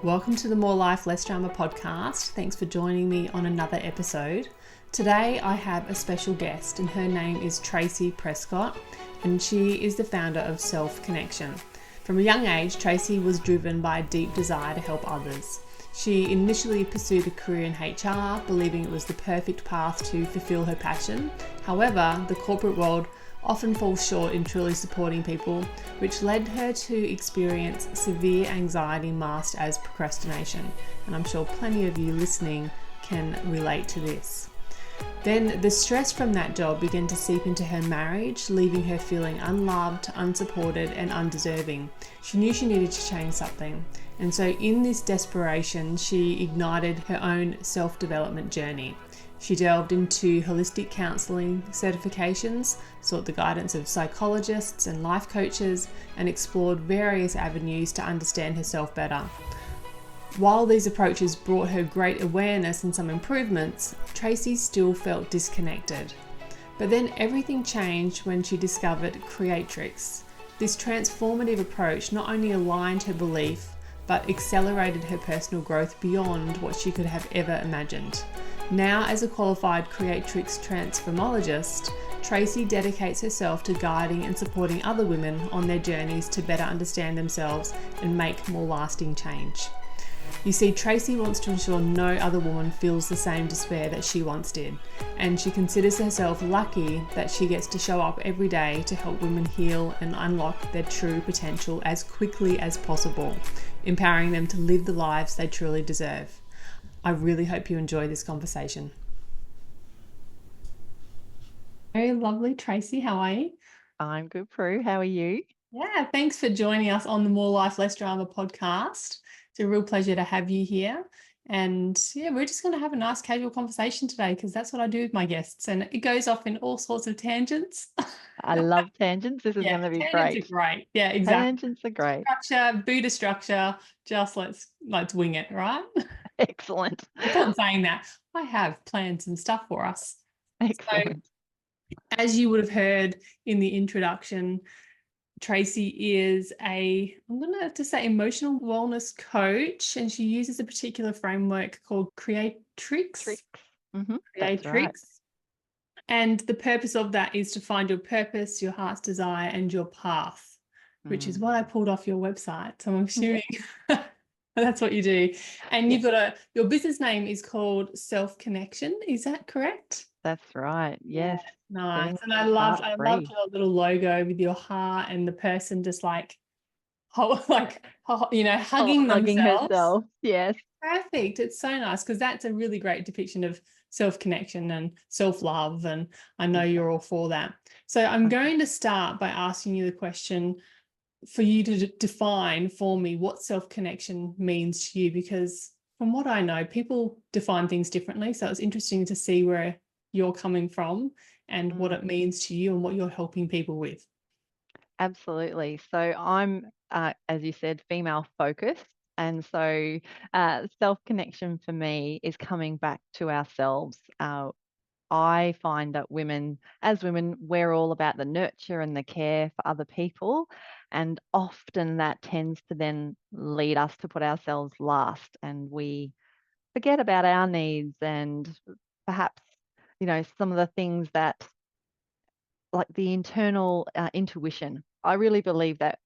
Welcome to the More Life, Less Drama podcast. Thanks for joining me on another episode. Today I have a special guest and her name is Tracy Prescott and she is the founder of Self-Connection. From a young age, Tracy was driven by a deep desire to help others. She initially pursued a career in HR, believing it was the perfect path to fulfill her passion. However, the corporate world often falls short in truly supporting people, which led her to experience severe anxiety masked as procrastination. And I'm sure plenty of you listening can relate to this. Then the stress from that job began to seep into her marriage, leaving her feeling unloved, unsupported, and undeserving. She knew she needed to change something. And so in this desperation, she ignited her own self-development journey. She delved into holistic counselling certifications, sought the guidance of psychologists and life coaches, and explored various avenues to understand herself better. While these approaches brought her great awareness and some improvements, Tracy still felt disconnected. But then everything changed when she discovered Creatrix. This transformative approach not only aligned her belief, but accelerated her personal growth beyond what she could have ever imagined. Now, as a qualified Creatrix transformologist, Tracy dedicates herself to guiding and supporting other women on their journeys to better understand themselves and make more lasting change. You see, Tracy wants to ensure no other woman feels the same despair that she once did, and she considers herself lucky that she gets to show up every day to help women heal and unlock their true potential as quickly as possible, empowering them to live the lives they truly deserve. I really hope you enjoy this conversation. Very lovely, Tracy. How are you? I'm good, Prue. How are you? Yeah, thanks for joining us on the More Life, Less Drama podcast. It's a real pleasure to have you here. And yeah, we're just going to have a nice casual conversation today because that's what I do with my guests and it goes off in all sorts of tangents. I love tangents. This is Yeah, going to be tangents great. are great. Yeah, exactly. Tangents are great. Structure, Buddha structure, just let's wing it, right? Excellent. I thought saying that. I have plans and stuff for us. So, Excellent. as you would have heard in the introduction, Tracy is I'm going to have to say emotional wellness coach, and she uses a particular framework called Creatrix. Tricks. That's right. Creatrix. And the purpose of that is to find your purpose, your heart's desire, and your path, which is what I pulled off your website. So I'm assuming that's what you do. And you've got your business name is called Self-Connection. Is that correct? That's right. Yes. Nice. And I loved your little logo with your heart and the person just like hugging themselves. herself. Yes. Perfect. It's so nice because that's a really great depiction of self-connection and self-love. And I know you're all for that. So I'm going to start by asking you the question for you to define for me what self-connection means to you, because from what I know, people define things differently. So it's interesting to see where you're coming from and what it means to you and what you're helping people with. Absolutely. So I'm, as you said, female focused. And so self-connection for me is coming back to ourselves. I find that as women, we're all about the nurture and the care for other people. And often that tends to then lead us to put ourselves last and we forget about our needs and perhaps, some of the things that like the internal intuition. I really believe that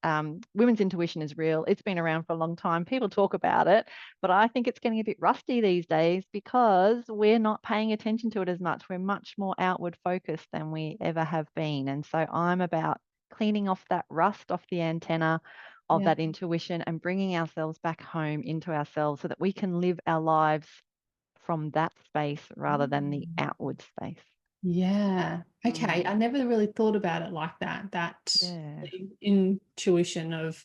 women's intuition is real. It's been around for a long time. People talk about it, but I think it's getting a bit rusty these days because we're not paying attention to it as much. We're much more outward focused than we ever have been. And so I'm about cleaning off that rust off the antenna of that intuition and bringing ourselves back home into ourselves so that we can live our lives from that space rather than the outward space. Yeah. Okay. I never really thought about it like that. The intuition of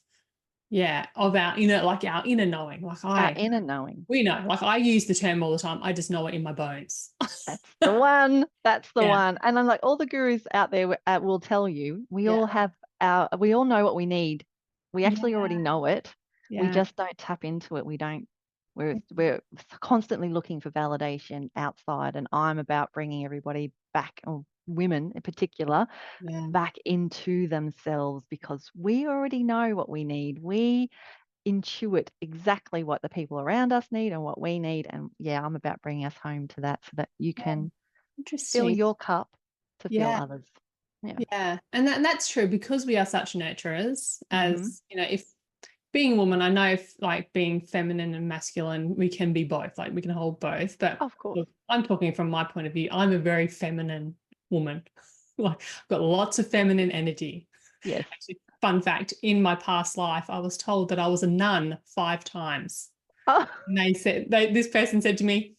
our our inner knowing. Our inner knowing. We know, like I use the term all the time. I just know it in my bones. That's the one. That's the one. And I'm like, all the gurus out there will tell you, we all know what we need. We actually already know it. We just don't tap into it. We're constantly looking for validation outside. And I'm about bringing everybody back, or women in particular, back into themselves because we already know what we need. We intuit exactly what the people around us need and what we need. And yeah, I'm about bringing us home to that so that you can fill Interesting. your cup to fill Yeah. others. Yeah. Yeah. And that's true because we are such nurturers, Mm-hmm. as you know, if being a woman, I know if like being feminine and masculine, we can be both, like we can hold both. But Of course. look, I'm talking from my point of view. I'm a very feminine woman. Like I've got lots of feminine energy. Yes. Actually, fun fact, in my past life, I was told that I was a nun 5 times. Oh, And this person said to me,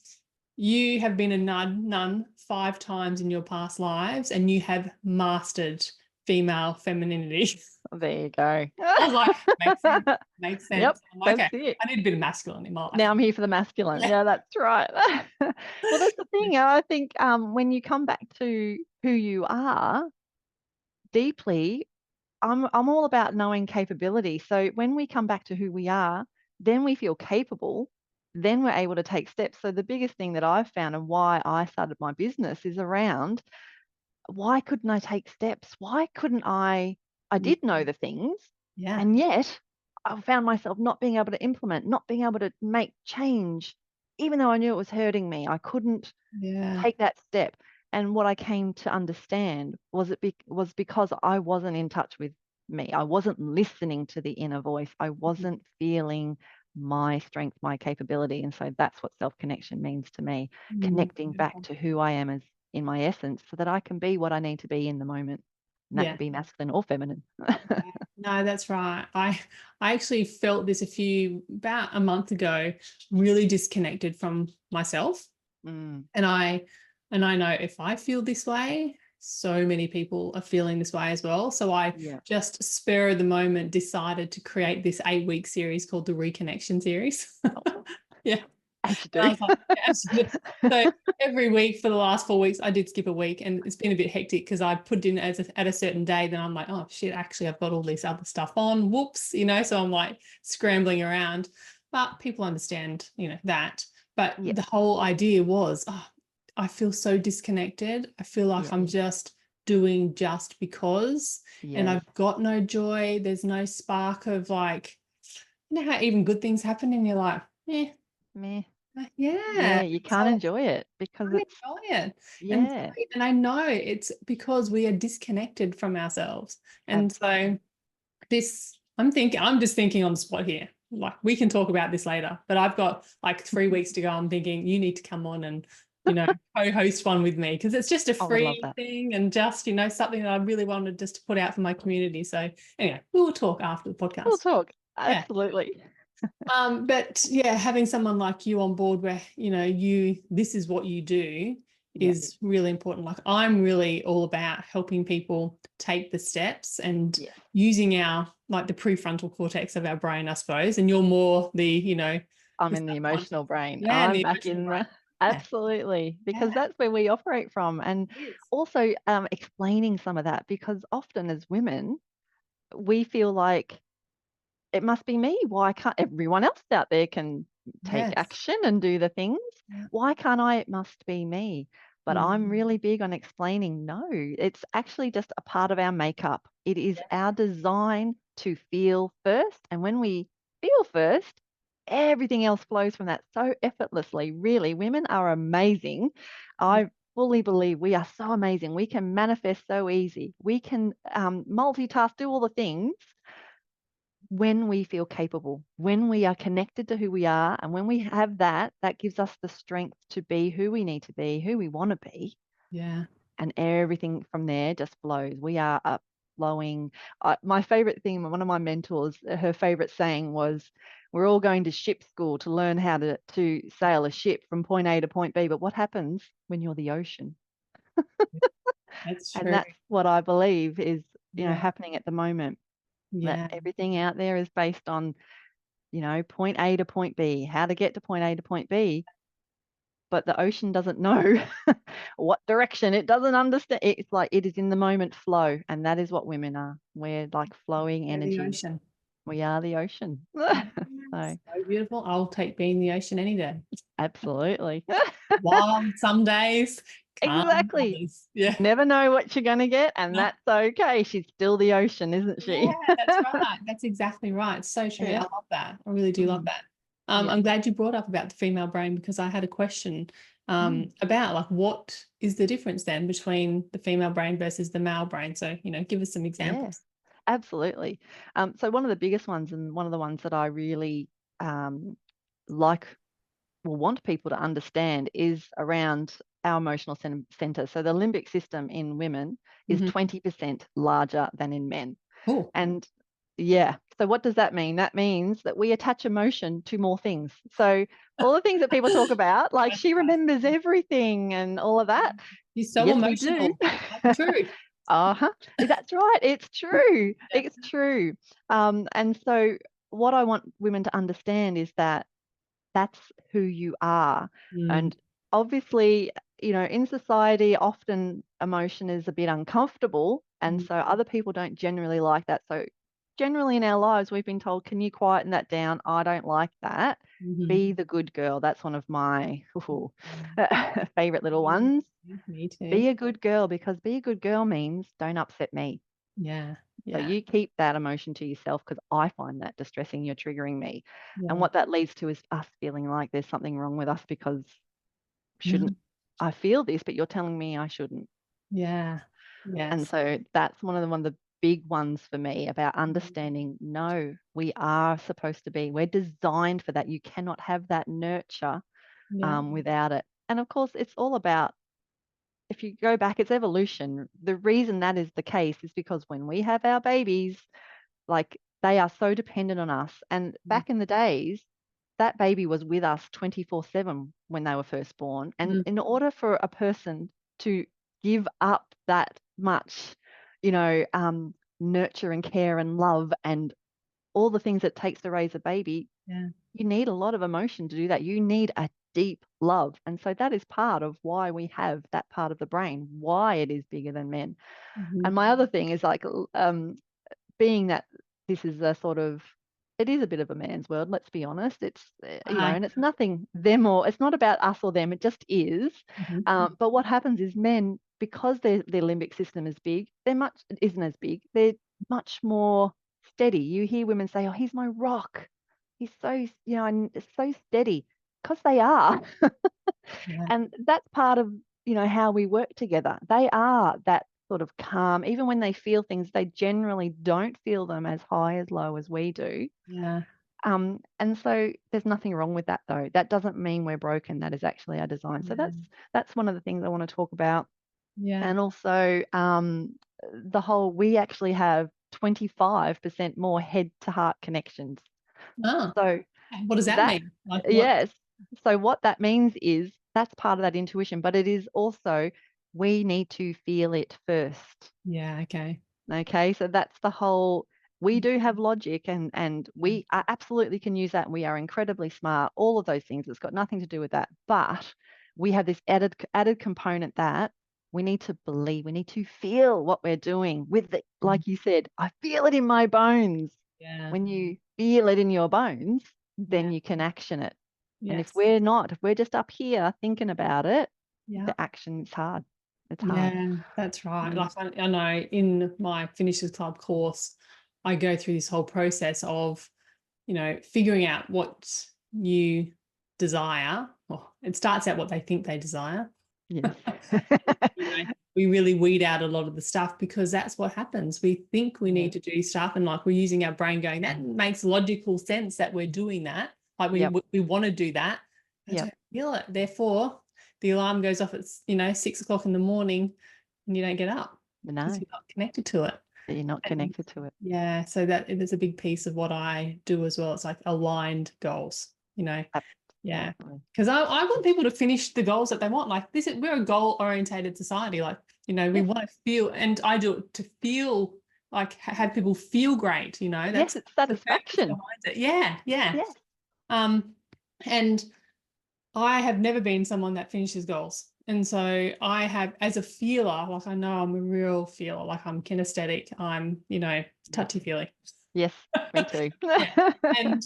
you have been a nun 5 times in your past lives and you have mastered female femininity. there you go. I was like, makes sense. Makes Yep, sense. I'm like, that's okay, it. I need a bit of masculine in my life. Now I'm here for the masculine. Yeah. Yeah, that's right. Well, that's the thing. I think when you come back to who you are deeply, I'm all about knowing capability. So when we come back to who we are, then we feel capable, then we're able to take steps. So the biggest thing that I've found and why I started my business is around why couldn't I take steps? Why couldn't I Mm, did know the things, yeah. and yet I found myself not being able to implement, not being able to make change, even though I knew it was hurting me. I couldn't Yeah. take that step. And what I came to understand was was because I wasn't in touch with me. I wasn't listening to the inner voice. I wasn't feeling my strength, my capability. And so that's what self-connection means to me, connecting back Beautiful. to who I am as in my essence so that I can be what I need to be in the moment. And that Yeah. could be masculine or feminine. Yeah. No, that's right. I actually felt this about a month ago, really disconnected from myself. Mm, And I know if I feel this way, so many people are feeling this way as well. So I yeah. just spur of the moment decided to create this 8-week series called the Reconnection series. Oh, Yeah. as you And I do. was like, yeah. So every week for the last 4 weeks, I did skip a week, and it's been a bit hectic because I put it in at a certain day. Then I'm like, oh shit, actually, I've got all this other stuff on. Whoops, so I'm like scrambling around. But people understand, that. But Yeah. the whole idea was, I feel so disconnected. I feel like Yeah. I'm just doing just because, and Yes. I've got no joy. There's no spark of like, how even good things happen, and you're like, Meh. yeah. Yeah, you can't So enjoy it because I it's, enjoy it. And yeah, I know it's because we are disconnected from ourselves. And absolutely. so I'm just thinking on the spot here. Like we can talk about this later, but I've got like 3 weeks to go. I'm thinking you need to come on and, co-host one with me because it's just a I would love free that. thing and just, something that I really wanted just to put out for my community. So anyway, we will talk after the We'll podcast. talk. Yeah. Absolutely. But yeah, having someone like you on board where, this is what you do Yeah. is really important. Like I'm really all about helping people take the steps and Yes. using the prefrontal cortex of our brain, I suppose. And you're more I'm the in the subconscious. emotional brain. Yeah, and I'm the back emotional in brain. the Yeah, absolutely because yeah, that's where we operate from. And it is. also explaining some of that because often as women, we feel like it must be me. Why can't everyone else out there can take Yes. action and do the things? Yeah. Why can't I? It must be me. But I'm Mm. really big on explaining no, it's actually just a part of our makeup. It is Yeah. our design to feel first. And when we feel first, everything else flows from that so effortlessly. Really, women are amazing. I fully believe we are so amazing. We can manifest so easy. We can multitask, do all the things when we feel capable, when we are connected to who we are, and when we have that, that gives us the strength to be who we need to be, who we want to be, Yeah. and everything from there just flows. We are up flowing. My favorite thing, one of my mentors, her favorite saying was, "We're all going to ship school to learn how to sail a ship from point A to point B, but what happens when you're the ocean?" That's And true. that's what I believe is, Yeah. happening at the moment. That Yeah. everything out there is based on point A to point B, how to get to point A to point B, but the ocean doesn't know what direction. It doesn't understand. It's like it is in the moment flow, and that is what women are. We're like flowing Yeah, the energy. ocean. We are the ocean. Yeah, So so beautiful. I'll take being the ocean any day. Absolutely. Wild some days, calm Exactly. others. Yeah. Never know what you're going to get, and No, that's okay. She's still the ocean, isn't yeah, she? that's right. That's exactly right. It's so true. I Yeah. love that. I really do love Mm, that. yeah. I'm glad you brought up about the female brain, because I had a question Mm, about like what is the difference then between the female brain versus the male brain. So, give us some yeah. examples. Absolutely. So one of the biggest ones, and one of the ones that I really um, like want people to understand, is around our emotional center. So the limbic system in women is Hmm. 20% larger than in men. Oh, And yeah, so what does that mean? That means that we attach emotion to more things. So all the things that people talk about, like that's she remembers everything and all of that. you're so Yes, we do. emotional. That's true. Uh-huh. That's right. It's true. Yeah. It's true. And so what I want women to understand is that that's who you are. Mm, And obviously, in society, often emotion is a bit uncomfortable. And mm, so other people don't generally like that. So generally in our lives, we've been told, can you quieten that down? I don't like that. mhm. Be the good girl. That's one of my Mm. favorite little Me ones. me too. Be a good girl, because be a good girl means don't upset me. Yeah, So yeah, you keep that emotion to yourself, because I find that distressing. You're triggering me. And yeah. what that leads to is us feeling like there's something wrong with us, because shouldn't Mm, I feel this, but you're telling me I shouldn't. yeah, And yes. so that's one of the big ones for me, about Mhm. understanding, no, we are supposed to be, we're designed for that. You cannot have that nurture Yeah. without it. And of course, it's all about, if you go back, it's evolution. The reason that is the case is because when we have our babies, like, they are so dependent on us. And Mm, back in the days, that baby was with us 24/7 when they were first born. And mm, in order for a person to give up that much, nurture and care and love and all the things it takes to raise a baby, yeah. you need a lot of emotion to do that. You need a deep love. And so that is part of why we have that part of the brain, why it is bigger than men. Mhm. And my other thing is, like, being that this is a sort of, it is a bit of a man's world, let's be honest. It's, Hi. and it's nothing them, or it's not about us or them, it just is. Mhm. But what happens is, men, because their limbic system is big, isn't as big, they're much more steady. You hear women say, oh, he's my rock. He's so, and it's so steady, because they are. Yeah, And that's part of, how we work together. They are that sort of calm. Even when they feel things, they generally don't feel them as high as low as we do. yeah, And so there's nothing wrong with that, though. That doesn't mean we're broken. That is actually our design. So yeah, that's one of the things I want to talk about. yeah. And also, we actually have 25% more head to heart connections. Oh, So what does that that, mean? Like what? yes. So what that means is, that's part of that intuition, but it is also, we need to feel it first. Yeah, okay. Okay. So that's the whole, we do have logic, and Mm, absolutely can use that. And we are incredibly smart, all of those things. It's got nothing to do with that. But we have this added component that we need to believe, we need to feel what we're doing with it. mm, Like you said, I feel it in my bones. yeah, When you feel it in your bones, then yeah, you can action it. And if yes. we're not, if we're just up here thinking about it, Yeah. the action is hard. It's hard. Yeah, that's right. Mm. Like I know in my Finishers Club course, I go through this whole process of, figuring out what you desire. Well, it starts out what they think they desire. Yes. you know, we really weed out a lot of the stuff, because that's what happens. We think we Yeah. need to do stuff, and like we're using our brain going, that makes logical sense that we're doing that. Like we Yep. we want to do that. I Yep. don't feel it. Therefore, the alarm goes off at 6 o'clock in the morning, and you don't get up because No, you're not connected to it. you're not And connected to it. yeah, so that is a big piece of what I do as well. It's like aligned goals, yeah, Absolutely. because I want people to finish the goals that they want. Like we're a goal orientated society. Like, we Yes. want to feel, and I do it to feel like have people feel great. Yes, That's it's the purpose satisfaction. behind it. Yeah, yeah. Yes. Um, and I have never been someone that finishes goals. And so I have, as a feeler, like I know I'm a real feeler, like I'm kinesthetic, I'm, touchy feely. Yes, me too. Yeah. And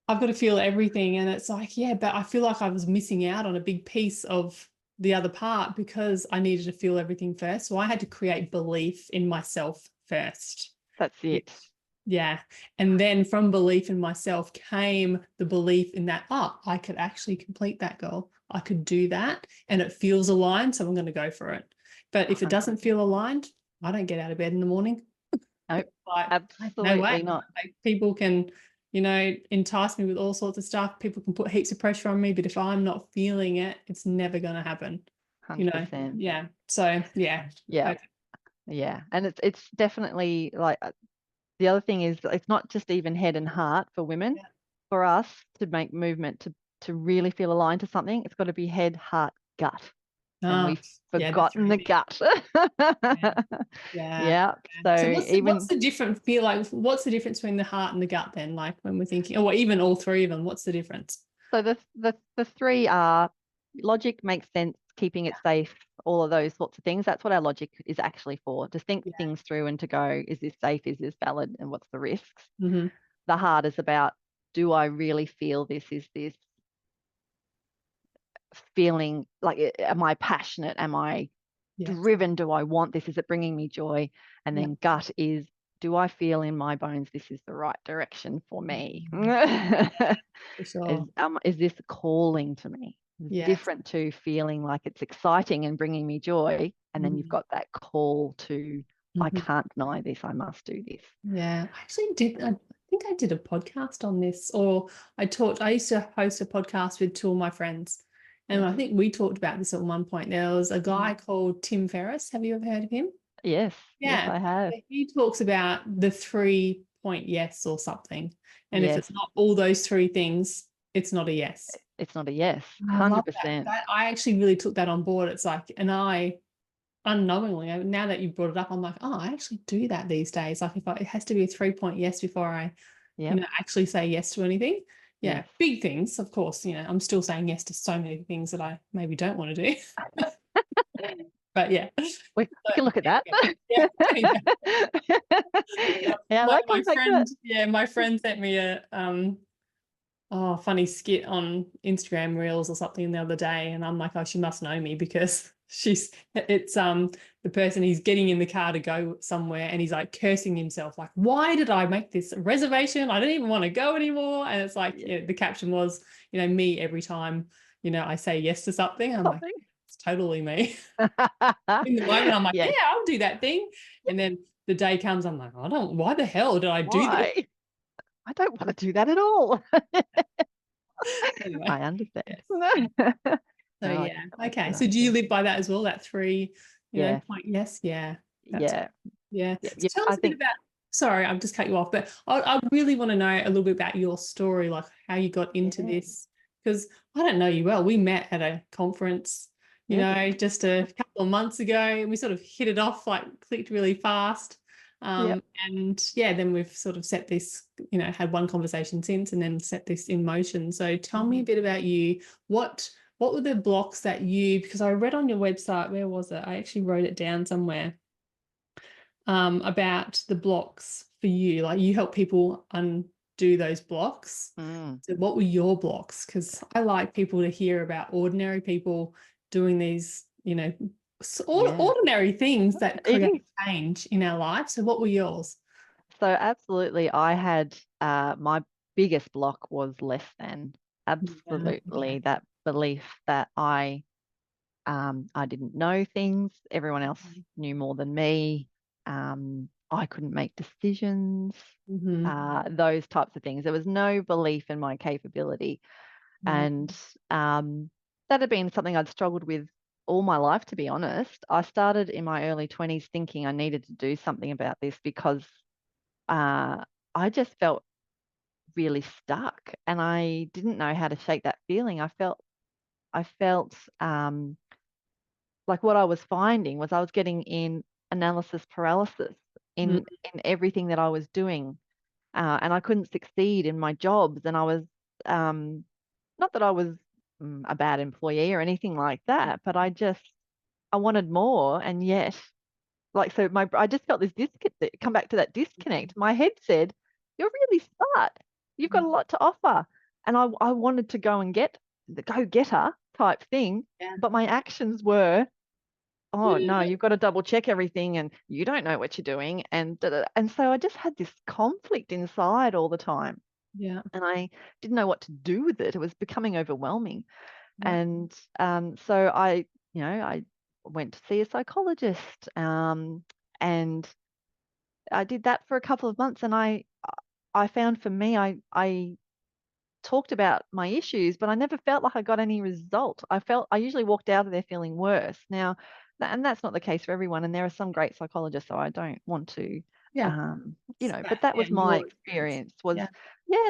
I've got to feel everything. And it's like, yeah, but I feel like I was missing out on a big piece of the other part because I needed to feel everything first. So I had to create belief in myself first. That's it. Yeah. And then from belief in myself came the belief in that, oh, I could actually complete that goal. I could do that. And it feels aligned. So I'm going to go for it. But if it doesn't feel aligned, I don't get out of bed in the morning. Nope, Like, no absolutely way. not. Like, people can, entice me with all sorts of stuff. People can put heaps of pressure on me. But if I'm not feeling it, it's never going to happen. 100%. Yeah. So, yeah. Yeah. Okay. Yeah. And it's definitely like the other thing is it's not just even head and heart for women. Yeah. For us to make movement to really feel aligned to something, it's got to be head, heart, gut. And Oh, we've yeah, the forgotten the three gut. things. Yeah. Yeah. Yeah. So So what's even the difference? Feel like what's the difference between the heart and the gut then? Like when we're thinking, or even all three of them, what's the difference? so the three are logic makes sense, keeping it safe, all of those sorts of things. That's what our logic is actually for, to think Yeah. things through and to go, is this safe? Is this valid? And what's the risks? Mm-hmm. The heart is about, do I really feel this? Is this feeling like, am I passionate? Am I Yeah. driven? Do I want this? Is it bringing me joy? And Yeah. then gut is, do I feel in my bones this is the right direction for me? For sure. Is this calling to me? It's Yes. different to feeling like it's exciting and bringing me joy, and then you've Mm-hmm. got that call to, I Mm-hmm. can't deny this, I must do this. Yeah. I actually did. I think I did a podcast on this, or I used to host a podcast with two of my friends. And Yes. I think we talked about this at one point. There was a guy called Tim Ferriss. Have you ever heard of him? Yes, yes, Yeah. I have. He talks about the 3-point yes or something. And if Yes, it's not all those three things, it's not a yes. it's not a yes, And I love that. 100%. I actually really took that on board. It's like, and I unknowingly, now that you brought it up, I'm like, oh, I actually do that these days. Like it has to be a 3-point yes before I, Yep, actually say yes to anything. Yeah. yes. Big things, of course, I'm still saying yes to so many things that I maybe don't want to do. But yeah. We can look at that. Yeah. Yeah, my, that my comes back to friend, it. my friend sent me a funny skit on Instagram Reels or something the other day, and I'm like, oh, she must know me because it's the person, he's getting in the car to go somewhere and he's like cursing himself, like, why did I make this reservation? I don't even want to go anymore. And it's like, Yeah. the caption was, me every time, I say yes to something. I'm like, Something. it's totally me. In the moment, I'm like, yeah, Yes. I'll do that thing. And then the day comes, I'm like, why the hell did I do this? Why? I don't want to do that at all. Anyway, I understand. yes. So No, I yeah, can relate to okay. So that. do you Yeah. live by that as well? That 3, Yeah. point? Yes, yeah, that's Yeah. yeah. Yeah. So Yeah. tell I us a bit think, about. Sorry, I've just cut you off, but I really want to know a little bit about your story, like how you got into yeah. this, because I don't know you well. We met at a conference, Yes. just a couple of months ago, and we sort of hit it off, like clicked really fast. Yep. And yeah, then we've sort of set this, had one conversation since, and then set this in motion. So tell me a bit about you. What were the blocks that because I read on your website, where was it? I actually wrote it down somewhere, about the blocks for you. Like you help people undo those blocks. Mm. So what were your blocks? Because I like people to hear about ordinary people doing these, Yeah. ordinary things that It is. create change in our life. So what were yours? So absolutely, I had my biggest block was less than. Yeah, Absolutely, that belief that I didn't know things. Everyone else knew more than me. I couldn't make decisions. Mm-hmm. Those types of things. There was no belief in my capability, and that had been something I'd struggled with all my life, to be honest. I started in my early 20s thinking I needed to do something about this because I just felt really stuck, and I didn't know how to shake that feeling. I felt like what I was finding was I was getting in analysis paralysis Mm-hmm. in everything that I was doing, and I couldn't succeed in my jobs. And I was not that I was a bad employee or anything like that, but I wanted more, and yet so I just felt this disconnect. Come back to that disconnect. My head said, "You're really smart. You've got a lot to offer. and I wanted to go and get the go-getter type thing, but my actions were, oh no, you've got to double check everything and you don't know what you're doing. And and so I just had this conflict inside all the time. Yeah. And I didn't know what to do with it. It was becoming overwhelming. Yeah. And so I went to see a psychologist, and I did that for a couple of months. And I found for me, I talked about my issues, but I never felt like I got any result. I usually walked out of there feeling worse. Now, and that's not the case for everyone. And there are some great psychologists, so I don't want to, Yeah. but that was my Your experience was, Yeah.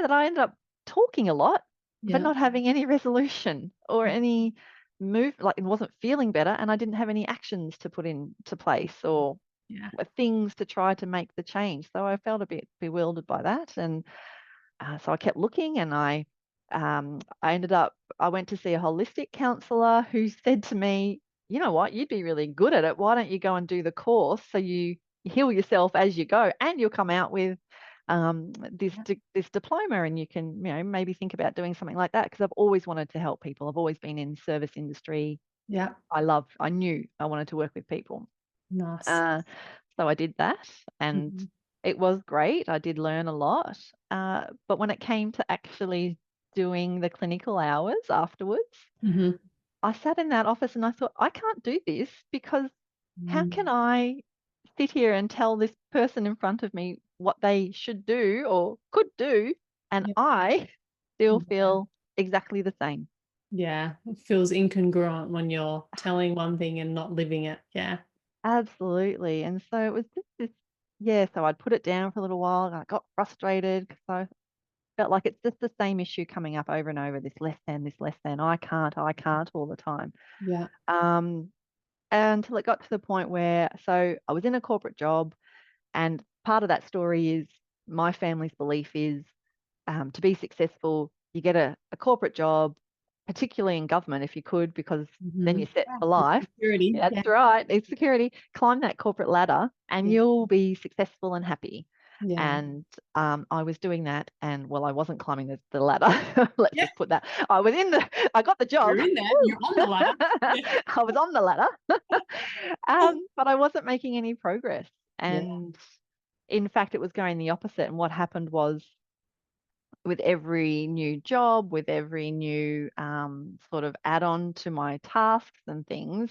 that I ended up talking a lot, but Yeah. not having any resolution or any move, like it wasn't feeling better. And I didn't have any actions to put into place or Yeah. things to try to make the change. So I felt a bit bewildered by that. And so I kept looking, and I went to see a holistic counselor who said to me, you know what, you'd be really good at it. Why don't you go and do the course so you heal yourself as you go, and you'll come out with this diploma, and you can, maybe think about doing something like that, because I've always wanted to help people. I've always been in service industry. Yeah. I knew I wanted to work with people. Nice. Uh, so I did that, and Mhm. it was great. I did learn a lot. But when it came to actually doing the clinical hours afterwards, Mhm. I sat in that office and I thought, I can't do this, because how can Mm. I sit here and tell this person in front of me what they should do or could do, and Yeah. I still Yeah. feel exactly the same? Yeah. It feels incongruent when you're telling one thing and not living it. Yeah. Absolutely. And so it was just this, yeah, so I'd put it down for a little while, and I got frustrated because I felt like it's just the same issue coming up over and over, this less than, I can't all the time. Yeah. Um, until it got to the point where, so I was in a corporate job, and part of that story is my family's belief is, to be successful, you get a corporate job, particularly in government if you could, because then you're Mhm. set Yeah. for It's life. security. Yeah, Yeah. that's right. It's security. Climb that corporate ladder and Yeah. you'll be successful and happy. Yeah. And I was doing that, and well, I wasn't climbing the ladder. Let's Yeah. just put that. I got the job. You're in there. You're on Woo! the ladder. Yeah. I was on the ladder, but I wasn't making any progress. Yeah. And in fact, it was going the opposite. And what happened was, with every new job, with every new sort of add-on to my tasks and things,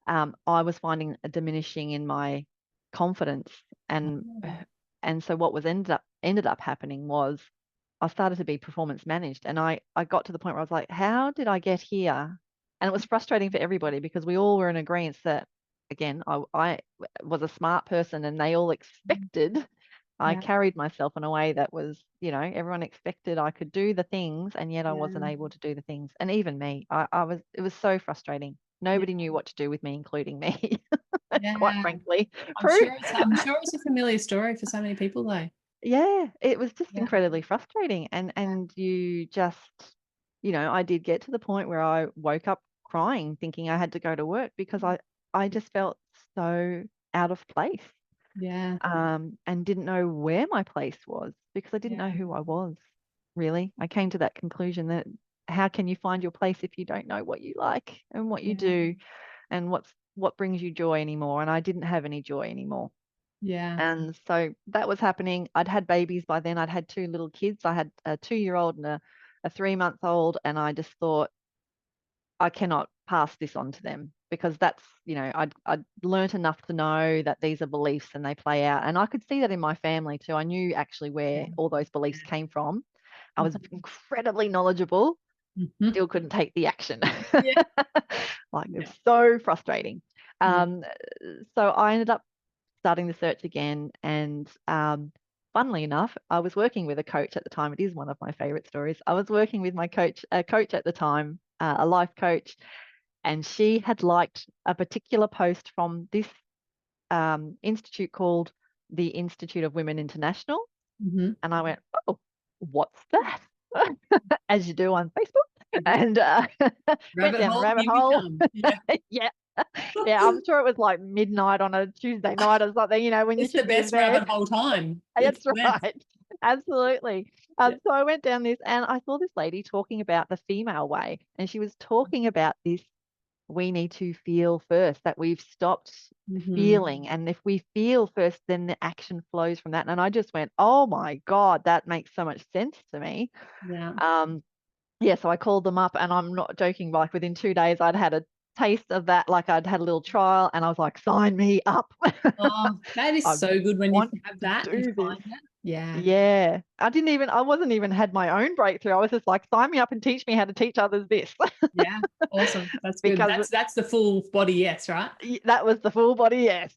I was finding a diminishing in my confidence. and Oh. and so what was ended up happening was, I started to be performance managed, and I got to the point where I was like, how did I get here? And it was frustrating for everybody, because we all were in agreement that, again, I was a smart person, and they all expected I Yeah. carried myself in a way that was, everyone expected I could do the things, and yet I wasn't Yeah. able to do the things. And even me, it was so frustrating. Yeah. Nobody knew what to do with me, including me. Quite Yeah. frankly. I'm sure it's a familiar story for so many people though. Yeah, it was just Yeah. incredibly frustrating. And you just, I did get to the point where I woke up crying, thinking I had to go to work, because I just felt so out of place, Yeah. and didn't know where my place was, because I didn't know Yeah. who I was, really. I came to that conclusion that, how can you find your place if you don't know what you like and what you Yeah. do, and what brings you joy anymore? And I didn't have any joy anymore. Yeah. And so that was happening. I'd had babies by then. I'd had two little kids. I had a 2-year-old and a 3-month-old. And I just thought, I cannot pass this on to them, because that's, I'd learnt enough to know that these are beliefs and they play out. And I could see that in my family too. I knew actually where all those beliefs came from. I was incredibly knowledgeable, Mhm. still couldn't take the action. Yeah. Like, Yeah. it's so frustrating. Yeah. Um, so I ended up starting the search again. And funnily enough, I was working with a coach at the time. It is one of my favorite stories. I was working with a coach at the time, a life coach, and she had liked a particular post from this institute called the Institute of Women International. Mhm. And I went, oh, what's that? As you do on Facebook. Yeah. And went Rabbit down the hole, rabbit here we hole. come. Yeah. Yeah. Yeah, I'm sure it was like midnight on a Tuesday night or something, when you It's the should be in best rabbit bed. hole time. It's That's the best. right. Absolutely. Yeah. So I went down this and I saw this lady talking about the female way, and she was talking about this. We need to feel first, that we've stopped Hmm. feeling. And if we feel first, then the action flows from that. And I just went, oh my God, that makes so much sense to me. Yeah. Um, yeah, so I called them up and I'm not joking, like within 2 days, I'd had a taste of that. Like I'd had a little trial and I was like, sign me up. Oh, that is I so good when you want have to that, you do this. find it. Yeah. Yeah. I wasn't even had my own breakthrough. I was just like, sign me up and teach me how to teach others this. Yeah. Awesome. That's good. Because That's the full body yes, right? that was the full body yes.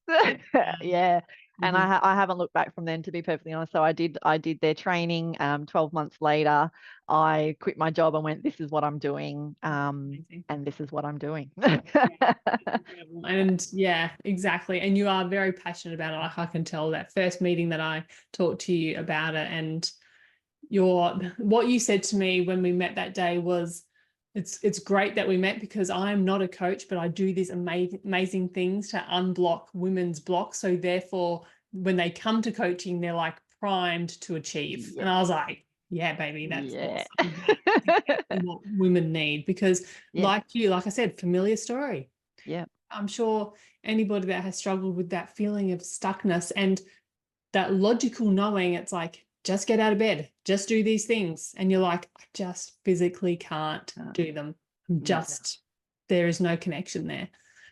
Yeah. Yeah. And Hmm. I haven't looked back from then, to be perfectly honest. So I did their training. 12 months later, I quit my job and went, this is what I'm doing. Amazing. And this is what I'm doing. Yeah. Incredible. And yeah, exactly. And you are very passionate about it. Like I can tell that first meeting that I talked to you about it, and what you said to me when we met that day was, it's great that we met because I'm not a coach, but I do these amazing things to unblock women's blocks. So therefore, when they come to coaching, they're like primed to achieve. And Yeah. I was like, yeah, baby, that's Yeah. awesome. That's exactly what women need because, Yes. like you, like I said, familiar story. Yeah. I'm sure anybody that has struggled with that feeling of stuckness and that logical knowing, it's like, just get out of bed, just do these things. And you're like, I just physically can't do them. Yeah. There is no connection there.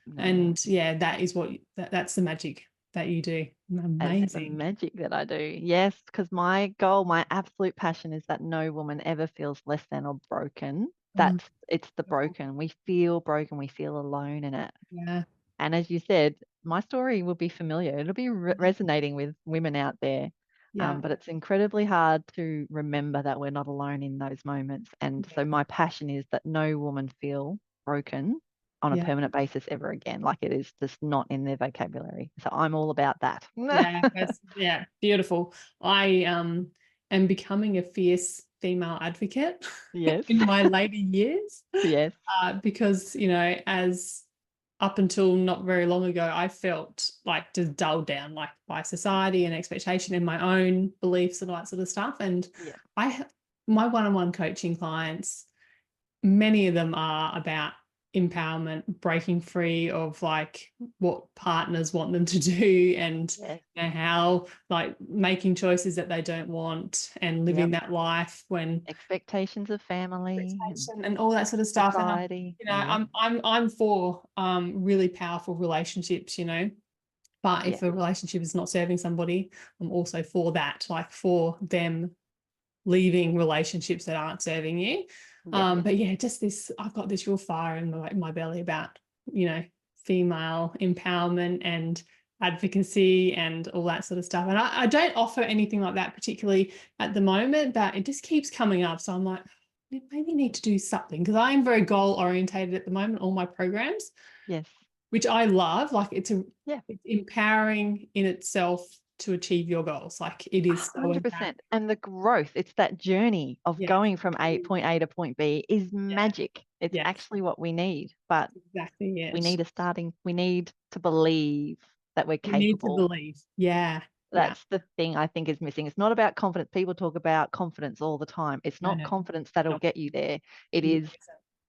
No. And yeah, that is that's the magic that you do. It's the Amazing. magic that I do. Yes, because my goal, my absolute passion is that no woman ever feels less than or broken. Mm, It's the broken. We feel broken. We feel alone in it. yeah. And as you said, my story will be familiar. It'll be Yeah. resonating with women out there. Yeah. But it's incredibly hard to remember that we're not alone in those moments. And so my passion is that no woman feel broken on a Yeah. permanent basis ever again. Like it is just not in their vocabulary. So I'm all about that. Yeah. Yeah. Beautiful. I am becoming a fierce female advocate Yes. in my later years. Yes. Because as up until not very long ago, I felt like just dulled down like by society and expectation and my own beliefs and all that sort of stuff. And Yeah. my one-on-one coaching clients, many of them are about empowerment, breaking free of like what partners want them to do, and Yes. how like making choices that they don't want and living Yep. that life when Expectations of family and expectation and all that sort of stuff. And society. Yep. I'm for really powerful relationships, but Yeah. if a relationship is not serving somebody, I'm also for that, like for them leaving relationships that aren't serving you. Yes. But yeah, just this, I've got this real fire in my belly about, female empowerment and advocacy and all that sort of stuff. And I don't offer anything like that particularly at the moment, but it just keeps coming up. So I'm like, maybe need to do something because I am very goal orientated at the moment, all my programs, Yes. which I love. Like it's Yeah. empowering in itself to achieve your goals. Like it is so empowering. 100%. And the growth, it's that journey of Yeah. going from point A to point B is Yeah. magic. It's Yeah. actually what we need. But Exactly it. we need to believe that we're You need to capable. believe. Yeah. Yeah. That's the thing I think is missing. It's not about confidence. People talk about confidence all the time. It's No, not no, confidence that'll no. get you there. It is 100%.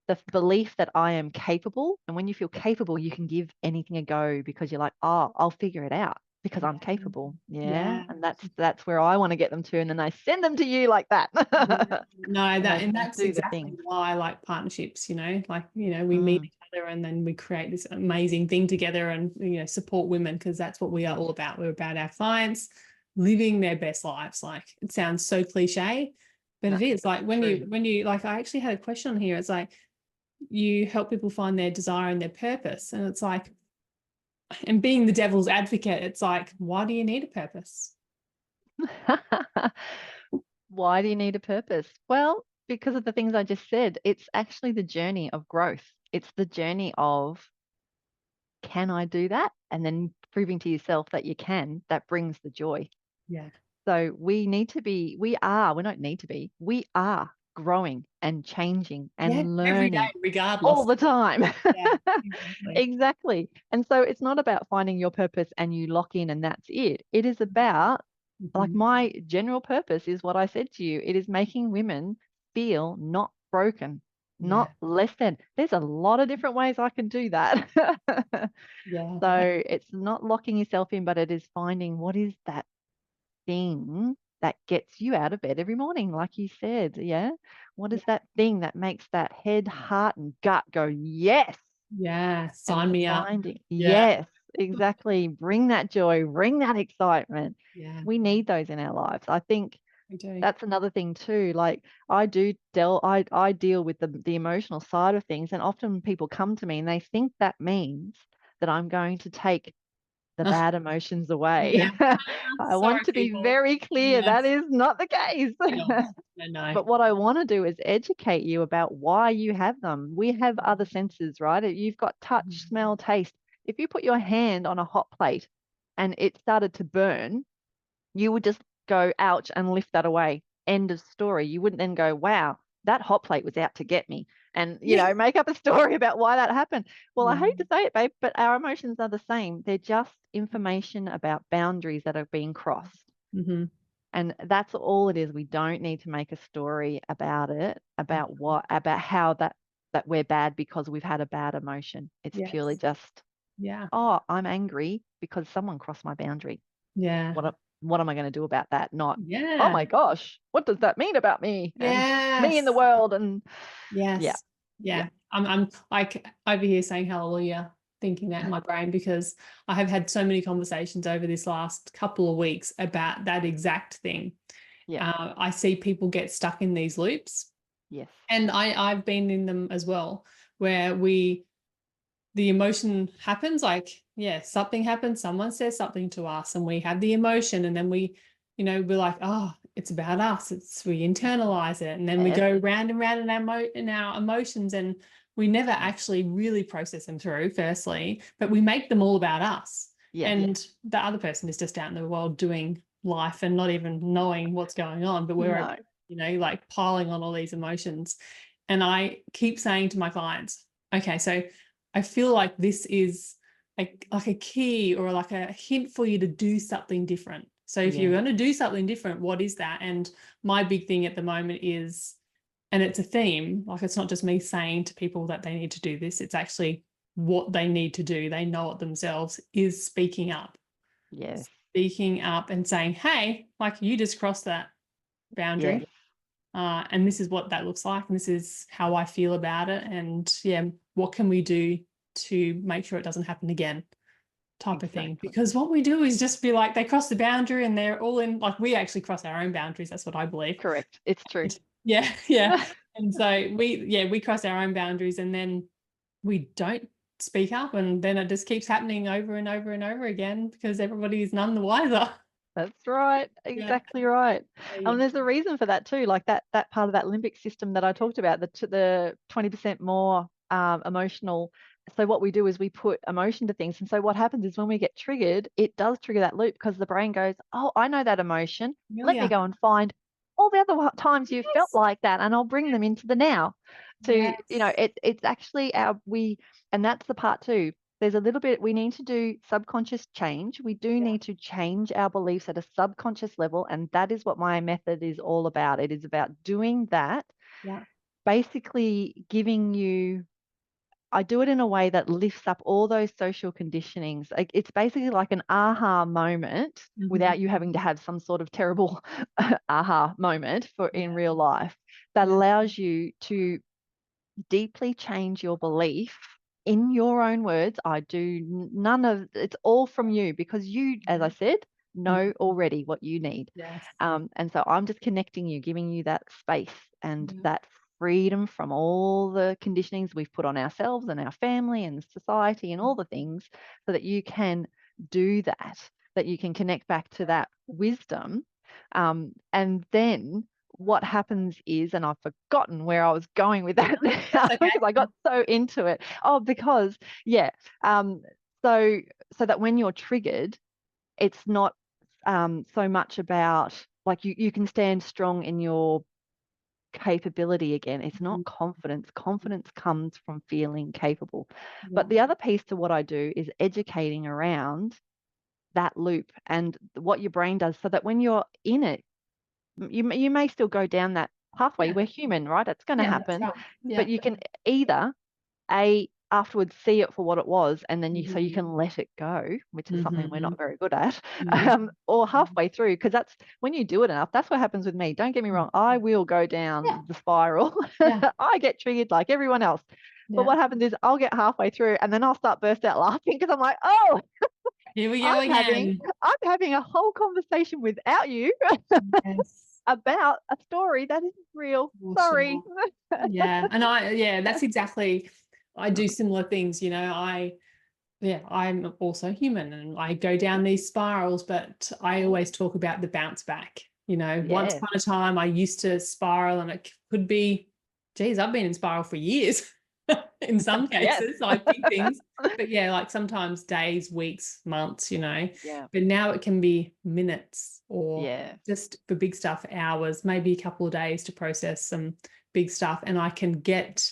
the belief that I am capable. And when you feel capable, you can give anything a go because you're like, oh, I'll figure it out because I'm Yeah. capable. Yeah. Yeah. And that's where I want to get them to. And then I send them to you like that. Yeah. No, And they that's do the exactly thing. why I like partnerships, like, we meet Mm, each other and then we create this amazing thing together and, support women because that's what we are all about. We're about our clients living their best lives. Like it sounds so cliche, but no, it is like true. when you like, I actually had a question on here. It's like you help people find their desire and their purpose. And it's like, and being the devil's advocate, it's like, why do you need a purpose? Why do you need a purpose? Well, because of the things I just said. It's actually the journey of growth. It's the journey of, can I do that? And then proving to yourself that you can, that brings the joy. Yeah. So we don't need to be, we are growing and changing Yeah. and Every day, learning all regardless. the time. Yeah. Exactly. Exactly. And so it's not about finding your purpose and you lock in and that's it. It is about Like, Mhm. my general purpose is what I said to you. It is making women feel not broken, Yeah. not less than. There's a lot of different ways I can do that. Yeah. So it's not locking yourself in, but it is finding what is that thing that gets you out of bed every morning, like you said. Yeah. What Yeah. is that thing that makes that head, heart, and gut go, yes? Yeah. And Sign me up. finding, Yeah. yes, exactly. Bring that joy, bring that excitement. Yeah. We need those in our lives. I think We do. that's another thing too. Like, I deal with the emotional side of things, and often people come to me and they think that means that I'm going to take the bad emotions away. Yeah. I Sorry, want to be people. very clear that Yes. is not the case. No. No. No. But what I want to do is educate you about why you have them. We have other senses, right? You've got touch, Mhm. smell, taste. If you put your hand on a hot plate and it started to burn, you would just go, ouch, and lift that away. End of story. You wouldn't then go, wow, that hot plate was out to get me. And, Yeah. make up a story about why that happened. Well, I Yeah. hate to say it, babe, but our emotions are the same. They're just information about boundaries that are being crossed. Mm-hmm. And that's all it is. We don't need to make a story about it, about how that we're bad because we've had a bad emotion. It's purely Yes. just, Yeah. oh, I'm angry because someone crossed my boundary. Yeah. What am I going to do about that? Not, oh Yeah. my gosh, what does that mean about me and me in the Yes. world? And yeah, Yes. yeah, Yeah. I'm like over here saying hallelujah, thinking that in my brain because I have had so many conversations over this last couple of weeks about that exact thing. yeah, I see people get stuck in these loops, yes, and I've been in them as well, where the emotion happens, like, yeah, something happens, someone says something to us, and we have the emotion, and then we're like, oh, it's about us. We internalize it, and then we yes, go round and round in our emotions, and we never actually really process them through, firstly, but we make them all about us. yes, And the other person is just out in the world doing life and not even knowing what's going on, but we're, no, like piling on all these emotions. And I keep saying to my clients, okay, so I feel like this is like a key or like a hint for you to do something different. So if you're yeah, going to do something different, what is that? And my big thing at the moment is, and it's a theme, like it's not just me saying to people that they need to do this, it's actually what they need to do. They know it themselves, is speaking up. yes, Speaking up and saying, hey, like you just crossed that yes, boundary. And this is what that looks like, and this is how I feel about it, and yeah, what can we do to make sure it doesn't happen again, type of thing. exactly. Because what we do is just be like, they cross the boundary and they're all in, like we actually cross our own boundaries. That's what I believe. Correct. It's true. Yeah, yeah. And so we cross our own boundaries, and then we don't speak up, and then it just keeps happening over and over and over again because everybody is none the wiser. That's right. Yeah. Exactly right. So, yeah. There's a reason for that too. Like that part of that limbic system that I talked about, the 20% more emotional. So what we do is we put emotion to things. And so what happens is when we get triggered, it does trigger that loop because the brain goes, oh, I know that emotion. Let me Familiar. go and find all the other times you felt Yes. like that, and I'll bring them into the now. To, Yes. it's actually and that's the part too. There's a little bit we need to do subconscious change. We do Yeah. need to change our beliefs at a subconscious level. And that is what my method is all about. It is about doing that, Yeah. basically giving you, I do it in a way that lifts up all those social conditionings. Like, it's basically like an aha moment Mm-hmm. without you having to have some sort of terrible aha moment for in Yeah. real life, that Yeah. allows you to deeply change your belief in your own words. I do none of it's all from you, because you, as I Yeah. said, Mhm. know already what you need. Yes. And so I'm just connecting you, giving you that space and Yeah. that freedom from all the conditionings we've put on ourselves and our family and society and all the things, so that you can do that you can connect back to that wisdom. And then what happens is, and I've forgotten where I was going with that That's now okay. because I got so into it. Oh, because yeah. So that when you're triggered, it's not so much about, like, you can stand strong in your capability again. It's not Mhm. confidence. Confidence comes from feeling capable. Yeah. But the other piece to what I do is educating around that loop and what your brain does, so that when you're in it, you may still go down that pathway. Yeah. We're human, right? It's going to Yeah, that's happen, right. Yeah. but you can either afterwards see it for what it was, and then so you Mhm. can let it go, which is something we're Mhm. not very good at, Mhm. or halfway through, because that's when you do it enough. That's what happens with me. Don't get me wrong, I will go Yeah. down the spiral. Yeah. I get triggered like everyone else. But Yeah. what happens is I'll get halfway through and then I'll start burst out laughing because I'm like, oh, Here we go I'm having again. I'm having a whole conversation without you Yes. about a story that isn't real. For Sorry. sure. Yeah. And that's exactly, I do similar things, I'm also human and I go down these spirals, but I always talk about the bounce back. Once Yeah. upon a time I used to spiral and it could be, geez, I've been in spiral for years in some Yes. cases, like big things. But yeah, like sometimes days, weeks, months, Yeah. but now it can be minutes or Yeah. just for big stuff, hours, maybe a couple of days to process some big stuff. And I can get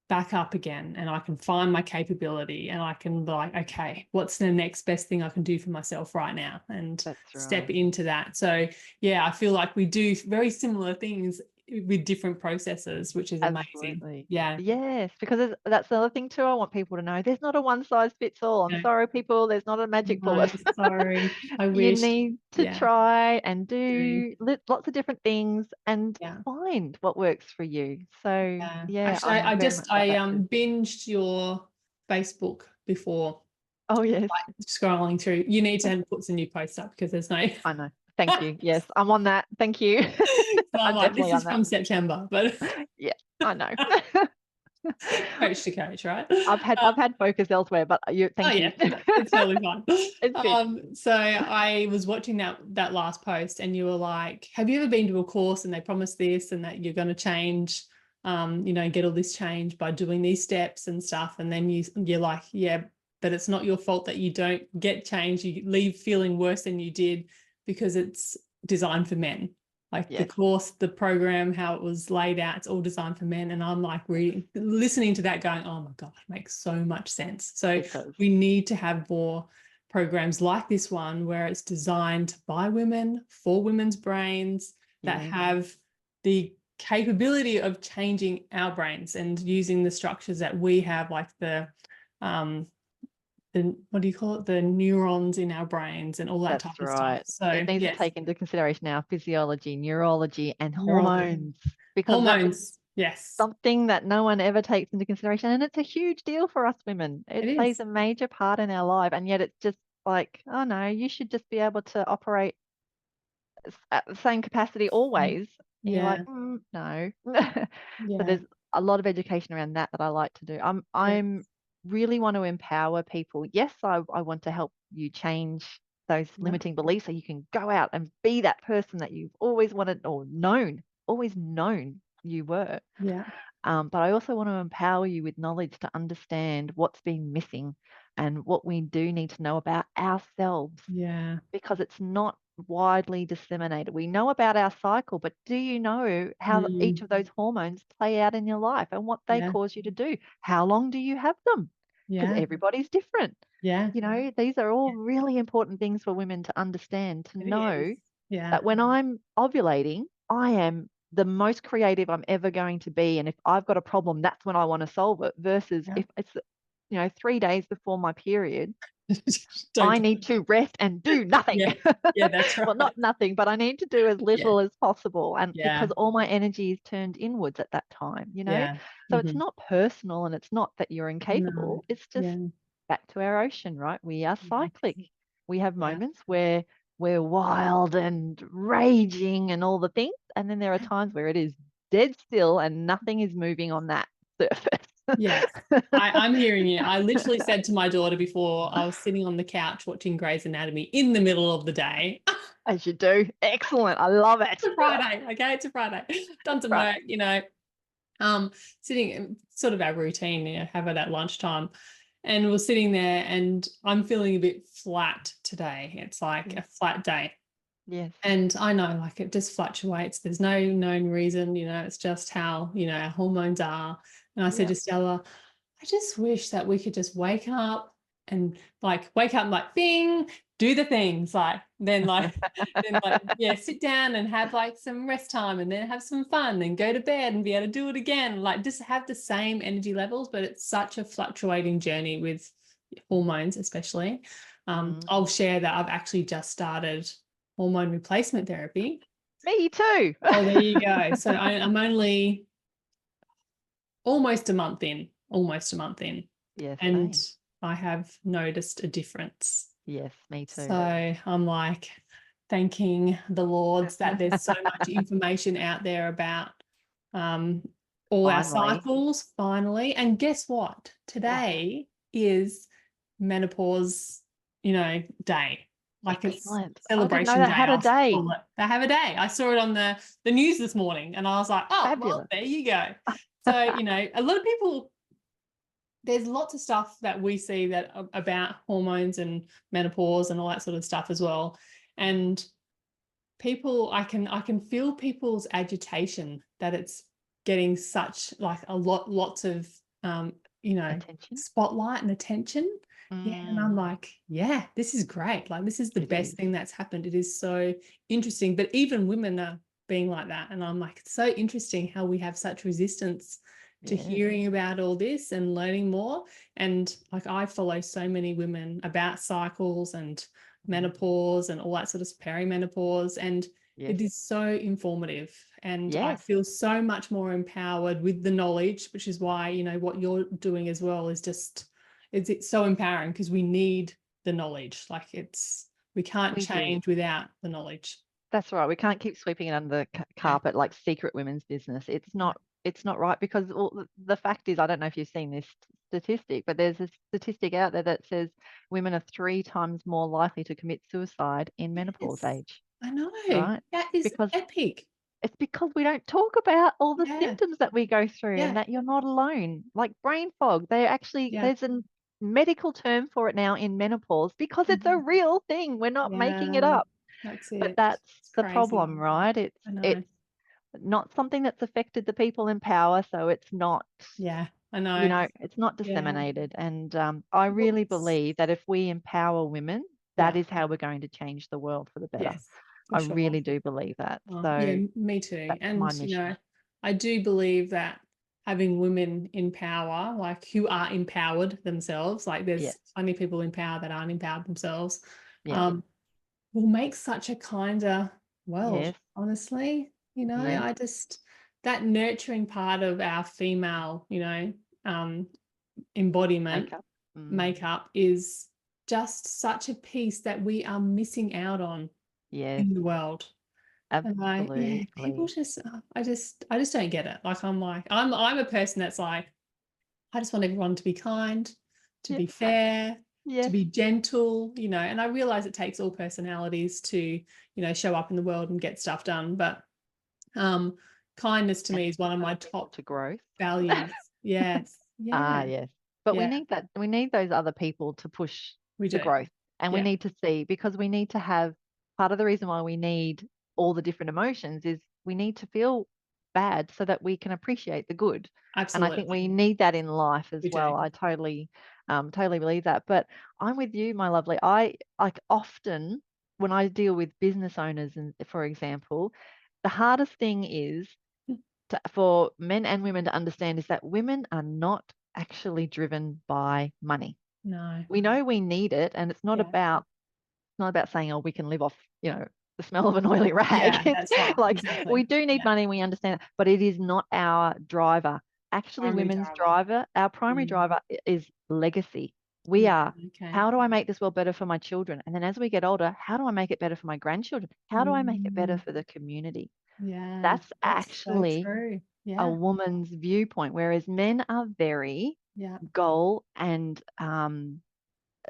back up again and I can find my capability and I can be like, okay, what's the next best thing I can do for myself right now and That's step right. into that. So yeah, I feel like we do very similar things with different processes, which is amazing. Absolutely. Yeah. Yes, because that's the other thing too. I want people to know there's not a one size fits all. I'm Yeah. sorry, people, there's not a magic No, bullet. sorry. I You wish. need to Yeah. try and Do. do lots of different things and Yeah. find what works for you. So Yeah. yeah, Actually, I'm I very just much like that too. binged your Facebook before, Oh yes, like scrolling through. You need to put some new posts up because there's no I know. Thank you. Yes, I'm on that. Thank you. so I'm I'm like, this definitely is on that. from September, but Yeah, I know. coach to coach, right? I've had focus elsewhere, but you Oh thank you. yeah, it's totally fine. It's good. So I was watching that last post, and you were like, "Have you ever been to a course and they promise this and that you're going to change, get all this change by doing these steps and stuff?" And then you're like, "Yeah, but it's not your fault that you don't get change. You leave feeling worse than you did because it's designed for men." Like the Yes, course, the program, how it was laid out, it's all designed for men. And I'm like listening to that going, oh my God, it makes so much sense. So it does. we need to have more programs like this one where it's designed by women for women's brains that Yeah, have the capability of changing our brains and using the structures that we have, like um, what do you call it? The neurons in our brains and all that type that's of stuff. right. So It needs to yes, take into consideration our physiology, neurology, and neurology, hormones, because that's hormones. Yes, something that no one ever takes into consideration. And it's a huge deal for us women. it It plays is. a major part in our life. And yet it's just like, oh no, you should just be able to operate at the same capacity always. And you're like, Yeah, no. So yeah, there's a lot of education around that I like to do. yeah, I'm really want to empower people. Yes, I want to help you change those yeah, limiting beliefs so you can go out and be that person that you've always wanted or always known you were. yeah, But I also want to empower you with knowledge to understand what's been missing and what we do need to know about ourselves, yeah, because it's not widely disseminated. We know about our cycle, but do you know how each mm, of those hormones play out in your life and what they yeah, cause you to do? How long do you have them? Because yeah, everybody's different. yeah. These are all really important things for women to understand, to It is. know Yeah, that when I'm ovulating, I am the most creative I'm ever going to be. And if I've got a problem, that's when I want to solve it, versus yeah. if it's 3 days before my period, Don't I do need it. to rest and do nothing. Yeah, yeah, that's Well, not right. nothing, but I need to do as Yeah, little as possible. And yeah, because all my energy is turned inwards at that time. yeah. So it's Hmm. not personal and it's not that you're No, incapable. It's just yeah, back to our ocean, right? We are yeah, cyclic. We have yeah, moments where we're wild and raging and all the things. And then there are times where it is dead still and nothing is moving on that surface. yes. I'm hearing you. I literally said to my daughter before, I was sitting on the couch watching Grey's Anatomy in the middle of the day. As you do. Excellent. I love it. It's a Friday, okay? It's a Friday. Done some Right. work, sitting in sort of our routine, have it at lunchtime. And we're sitting there and I'm feeling a bit flat today. It's like a Yes. flat day. Yes. And I know like it just fluctuates. There's no known reason, it's just how, our hormones are. And I said Yeah. to Stella, I just wish that we could just wake up and like bing, do the things, like then yeah, sit down and have like some rest time, and then have some fun and go to bed and be able to do it again, like just have the same energy levels. But it's such a fluctuating journey with hormones, especially. I'll share that I've actually just started hormone replacement therapy. Me too. So there you go. So I'm only almost a month in. Yes, And same. I have noticed a difference. Yes, me too. So I'm like thanking the Lords that there's so much information out there about all our Finally. cycles, finally. And guess what? Today is menopause, day. Like it's Excellent. I didn't know celebration that day. had a I'll day. call it. They have a day. I saw it on the news this morning, and I was like, oh, well, Fabulous. there you go. So, a lot of people, there's lots of stuff that we see that about hormones and menopause and all that sort of stuff as well. And people, I can feel people's agitation that it's getting such like lots of Attention. spotlight and attention. Yeah, and I'm like, yeah, this is great. Like, this is the It best is. thing that's happened. It is so interesting. But even women are being like that, and I'm like, it's so interesting how we have such resistance to Yes. hearing about all this and learning more. And like, I follow so many women about cycles and menopause and all that sort of perimenopause, and Yes. it is so informative, and I Yes. feel so much more empowered with the knowledge, which is why what you're doing as well is just it's so empowering, because we need the knowledge. Like, we can't We do. change without the knowledge. That's right. We can't keep sweeping it under the carpet like secret women's business. It's not right, because the fact is, I don't know if you've seen this statistic, but there's a statistic out there that says women are 3 times more likely to commit suicide in menopause Yes, age, I know. right? That is Because epic. it's because we don't talk about all the Yeah, symptoms that we go through, yeah, and that you're not alone. Like brain fog, yeah. there's a medical term for it now in menopause, because it's a Mhm. real thing. We're not making it Yeah, up. that's But it. that's It's the crazy. problem, right? I know. It's not something that's affected the people in power, so it's not, Yeah, I know. it's not Yeah. disseminated. And I really What's believe that if we empower women, that Yeah, is how we're going to change the world for the better. yes, for I sure. really do believe that. Yeah, So me too. that's And my mission. I do believe that having women in power, like who are empowered themselves, like Yes, there's plenty of people in power that aren't empowered themselves, yes, um, will make such a kinder world, yes, honestly. yes. I just, that nurturing part of our female, um, embodiment, Makeup. makeup is just such a piece that we are missing out on Yes, in the world. And people absolutely. just, I just don't get it. Like, I'm a person that's like, I just want everyone to be kind, to Yes, be fair, to yes. be gentle, and I realize it takes all personalities to, show up in the world and get stuff done. But um, kindness to And me is one of my people top to growth. values. Yes. Ah, Yeah. yes. But we Yeah, need that. We need those other people to push we the do. growth. And we Yeah, need to see, because we need to have, part of the reason why we need all the different emotions is we need to feel bad so that we can appreciate the good. And I think absolutely. we need that in life as We do. well. I totally believe that. But I'm with you, my lovely. I like often when I deal with business owners, and for example, the hardest thing is for men and women to understand is that women are not actually driven by money. No. We know we need it, and Yeah. it's not about saying, oh, we can live off, the smell of an oily rag. Yeah, It's that's right. like we Exactly. do need Yeah. money, we understand it, but it is not our driver. Actually, Primary women's driver. driver, our primary Mm. driver is legacy. We Yeah. are, Okay. how do I make this world better for my children? And then as we get older, how do I make it better for my grandchildren? How do I make it better Mm. for the community? Yeah, That's that's so actually true. a Yeah. woman's viewpoint, whereas men are very Yeah. goal and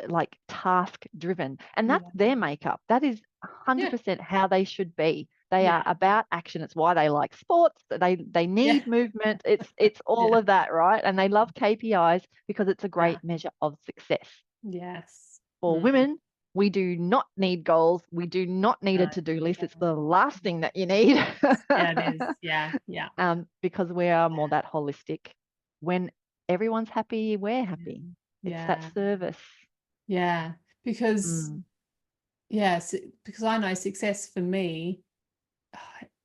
like task driven. And that's Yeah. their makeup. That is Yeah. 100% how they should be. They are Yeah. about action. It's why they like sports. They Yeah. need movement. It's all Yeah. of that, right? And they love KPIs because it's a Yeah. great measure of success. Yes. For Mm. women, we do not need goals. We do not need a No. to-do list. It's the last thing that you need. Yeah, it is. Yeah. Yeah. Because we are more that holistic. When everyone's happy, we're happy. It's that Yeah. service. Yeah. Because Mm. Yes, because I know success for me,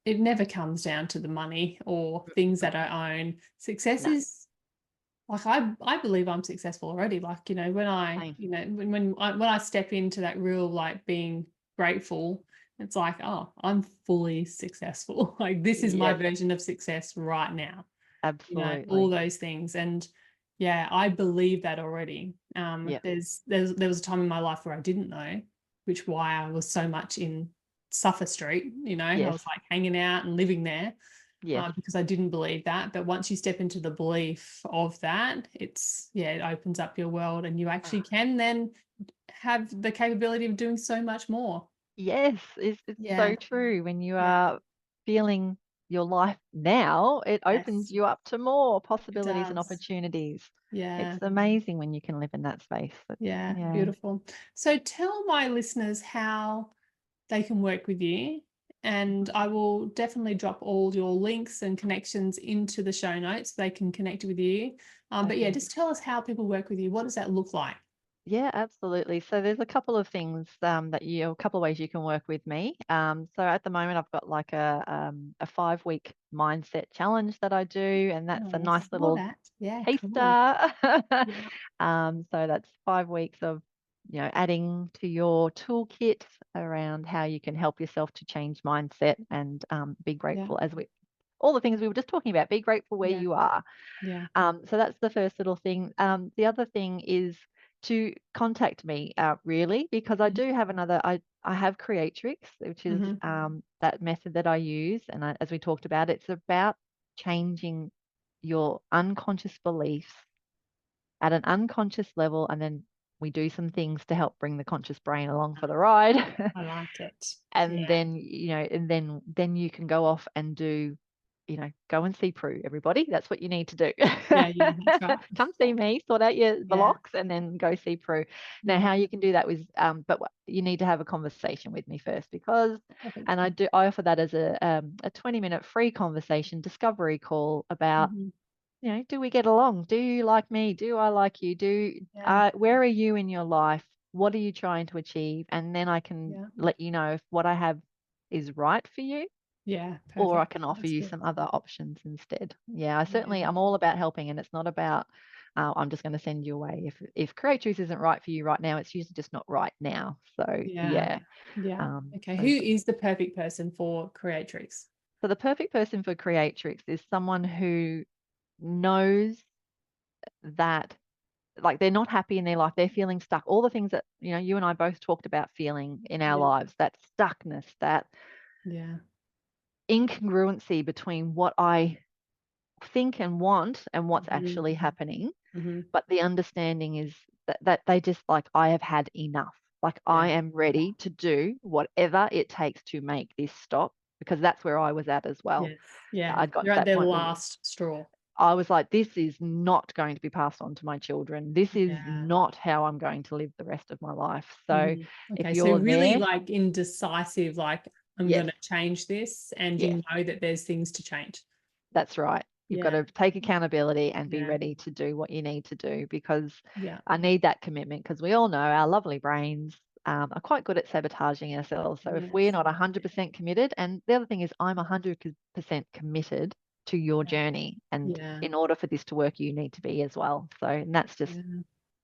it never comes down to the money or things that I own. Success No, is like I believe I'm successful already. Like, when I, same. when I step into that real like being grateful, it's like, oh, I'm fully successful. Like this is my Yes, version of success right now. All absolutely. those things. And yeah, I believe that already. Yep. There was a time in my life where I didn't know, which why I was so much in Suffer Street. I Yes. was like hanging out and living there, Yes. because I didn't believe that. But once you step into the belief of that, it opens up your world, and you actually Ah, can then have the capability of doing so much more. yes, it's Yeah, so true. When you yeah, are feeling your life now, it opens yes, you up to more it possibilities and does. opportunities. It's Yeah. amazing when you can live in that space. Yeah, Yeah. beautiful. So tell my listeners how they can work with you. And Mhm. I will definitely drop all your links and connections into the show notes so they can connect with you. But yeah, Okay. just tell us how people work with you. What does that look like? Yeah, absolutely. So there's a couple of things a couple of ways you can work with me. So at the moment, I've got like a 5 week mindset challenge that I do, and that's a Oh, I nice saw little that. Yeah, cool. taster. Yeah, So that's 5 weeks of adding to your toolkit around how you can help yourself to change mindset and be yeah, grateful as we all the things we were just talking about. Be grateful where yeah, you are. yeah. So that's the first little thing. The other thing is to contact me, really, because I do have I have Creatrix, which is Mm-hmm. that method that I use. And as we talked about, it's about changing your unconscious beliefs at an unconscious level. And then we do some things to help bring the conscious brain along for the ride. I like it. And Yeah, then then you can go off and do go and see Prue, everybody. That's what you need to do. yeah, yeah. That's right. Come see me, sort out your Yeah, blocks, and then go see Prue. Now, yeah. how you can do that was you need to have a conversation with me first, because Perfect. and I offer that as a 20-minute free conversation discovery call about Mm-hmm. do we get along? Do you like me? Do I like you? Yeah, Where are you in your life? What are you trying to achieve? And then I can yeah, let you know if what I have is right for you, yeah. or I Perfect. can offer That's you good. some other options instead. Yeah, Yeah, I'm all about helping, and it's not about I'm just going to send you away. If Creatrix isn't right for you right now, it's usually just not right now. So yeah, yeah. yeah. Okay. Who So, is the perfect person for Creatrix? so the perfect person for Creatrix is someone who knows that, like, they're not happy in their life, they're feeling stuck, all the things that you and I both talked about feeling in our Yeah, lives, that stuckness, that yeah. incongruency between what I think and want and what's Mm-hmm. actually happening. Mm-hmm. But the understanding is that they just, like, I have had enough, like I Yeah. am ready to do whatever it takes to make this stop, because that's where I was at as well. Yes. Yeah. I'd got to You're at that their point where last straw. I was like, this is not going to be passed on to my children. This is Yeah. not how I'm going to live the rest of my life. So Hmm. if Okay. So you're really there, like indecisive, like I'm yes, going to change this, and yes, you know that there's things to change. that's right. You've got Yeah. to take accountability and be Yeah. ready to do what you need to do, because Yeah. I need that commitment, because we all know our lovely brains are quite good at sabotaging ourselves. So if we're Yes. not 100% committed, and the other thing is I'm 100% committed to your journey. And Yeah. in order for this to work, you need to be as well. So, and that's just Yeah.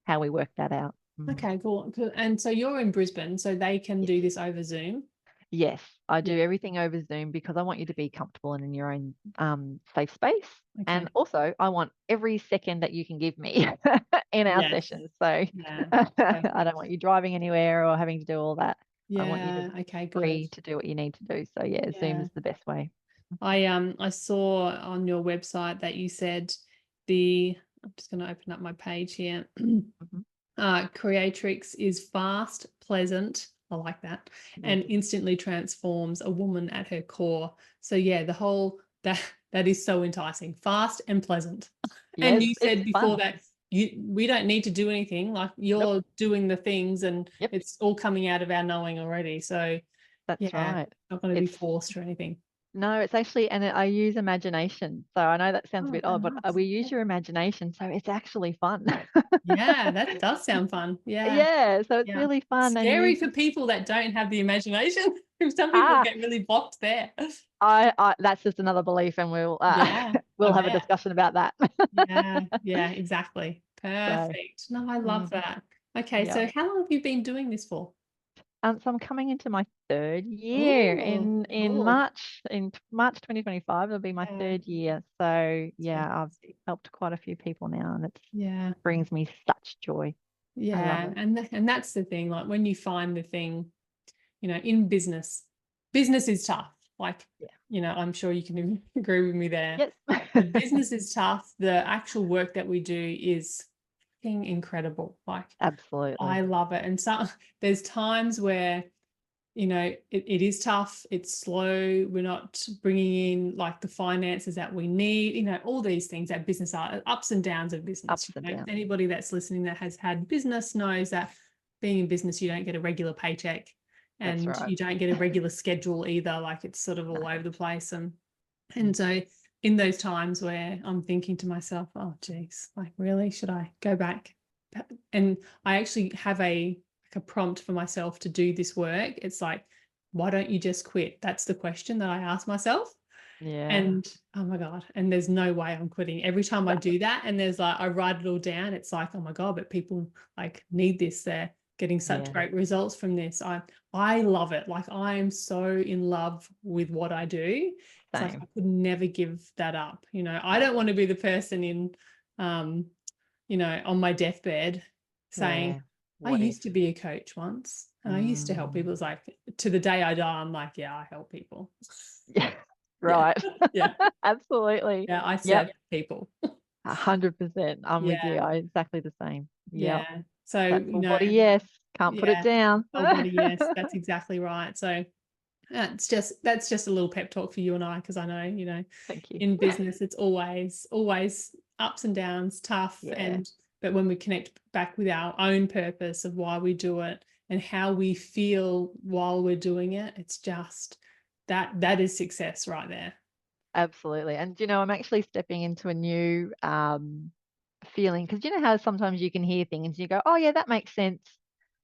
how we work that out. Mm. Okay, cool. Cool. And so you're in Brisbane, so they can Yes. do this over Zoom. Yes, I Yeah. do everything over Zoom because I want you to be comfortable and in your own safe space. And Okay. also, I want every second that you can give me in our Yes. sessions. So Yeah. I don't Perfect. want you driving anywhere or having to do all that. I want you to Yeah. be Okay, good. free to do what you need to do. So yeah, Zoom Yeah. is the best way. I saw on your website that you said the I'm just going to open up my page here. Mhm. Creatrix is fast, pleasant. I like that, Yes. and instantly transforms a woman at her core. So yeah, the whole that is so enticing, fast and pleasant. And Yes, you it's said before fun. that we don't need to do anything. Like Nope. you're doing the things, and Yep. it's all coming out of our knowing already. So That's yeah, right. not going to be It's forced or anything. No, it's actually, and I use imagination. So I know that sounds a Oh, bit odd, but nice. we Yeah. use your imagination, so it's actually fun. Yeah, that does sound fun. Yeah. Yeah, so it's Yeah. really fun and Scary use for people that don't have the imagination. Some people ah, get really blocked there. I that's just another belief, and we'll Yeah, I we'll have a bet. discussion about that. Yeah, yeah, exactly. So, Perfect. No, I love mm, that. Okay, yeah. so how long have you been doing this for? So I'm coming into my third year Oh, in cool. March 2025. It'll be my Yeah, third year. So it's yeah, I've fantastic. helped quite a few people now, and it Yeah, brings me such joy. I love yeah, it. and that's the thing. Like when you find the thing, in business, business is tough. Like, Yeah. I'm sure you can agree with me there. Yes. The business is tough. The actual work that we do is fucking incredible. Like, I Absolutely. love it. And so there's times where it is tough, it's slow, we're not bringing in like the finances that we need, all these things that business are, ups and downs of business. Ups and downs. Anybody that's listening that has had business knows that being in business, you don't get a regular paycheck That's and right. you don't get a regular schedule either. Like it's sort of No. all over the place. And Mm. so in those times where I'm thinking to myself, oh geez, like really, should I go back? And I actually have a prompt for myself to do this work. It's like, why don't you just quit? That's the question that I ask myself. Yeah. And oh my God, and there's no way I'm quitting. Every time I No. do that, and there's like, I write it all down, it's like, oh my God, but people like need this. They're getting such Yeah. great results from this. I love it. Like I am so in love with what I do. It's like Same. I could never give that up. I don't want to be the person in on my deathbed saying, Yeah. I What if? used to be a coach once and I used to help Mm. people. It's like to the day I die, I'm like, yeah, I help people. Yeah. Yeah. Right. Yeah. Absolutely. Yeah. I Yep. serve people. 100%. I'm with Yeah. you. I exactly the same. Yep. Yeah. So, That full body yes. Can't put it yeah, down. whole body. Yes, that's exactly right. So that's just a little pep talk for you and I, because I know, Thank you. in business, it's always ups and downs, tough. Yeah. But when we connect back with our own purpose of why we do it and how we feel while we're doing it, it's just that is success right there. Absolutely. And I'm actually stepping into a new feeling, because you know how sometimes you can hear things and you go, oh yeah, that makes sense.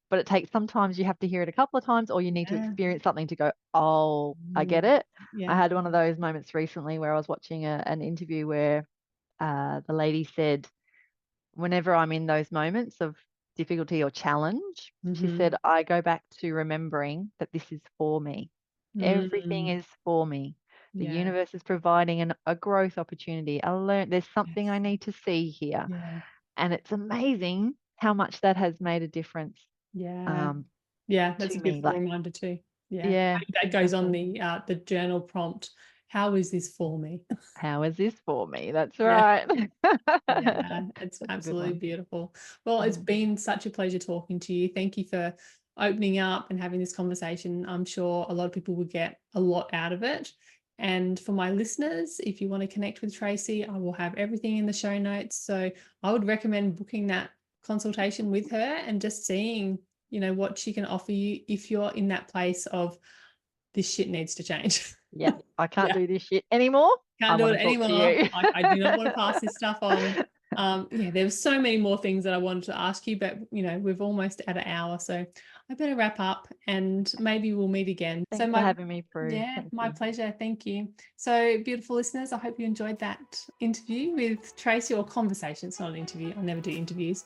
But it takes, sometimes you have to hear it a couple of times, or you need to Yeah. experience something to go, oh, I get Mm. it. I Yeah. had one of those moments recently where I was watching an interview where the lady said, whenever I'm in those moments of difficulty or challenge, she Mm-hmm. said, I go back to remembering that this is for me. Everything Mm. is for me. The Yeah. universe is providing a growth opportunity. There's something I need to see here. Yeah. And it's amazing how much that has made a difference Yeah. um, Yeah, that's to a me. beautiful Like, reminder too. Yeah. yeah, That goes on absolutely. the journal prompt. How is this for me? How is this for me? That's Yeah. right. Yeah, it's That's a good absolutely one. beautiful. Well, it's Mm. been such a pleasure talking to you. Thank you for opening up and having this conversation. I'm sure a lot of people will get a lot out of it. And for my listeners, if you want to connect with Tracy, I will have everything in the show notes. So I would recommend booking that consultation with her and just seeing, what she can offer you if you're in that place of this shit needs to change. Yeah, I can't Yeah. do this shit anymore. I Can't do want it to talk to anymore. you. I do not want to pass this stuff on. Yeah, there's so many more things that I wanted to ask you, but we've almost at an hour, so I better wrap up and maybe we'll meet again. So Thanks for having me, Prue. yeah, Thank my you. pleasure. Thank you. So beautiful listeners, I hope you enjoyed that interview with Tracy, or conversation. It's not an interview. I never do interviews.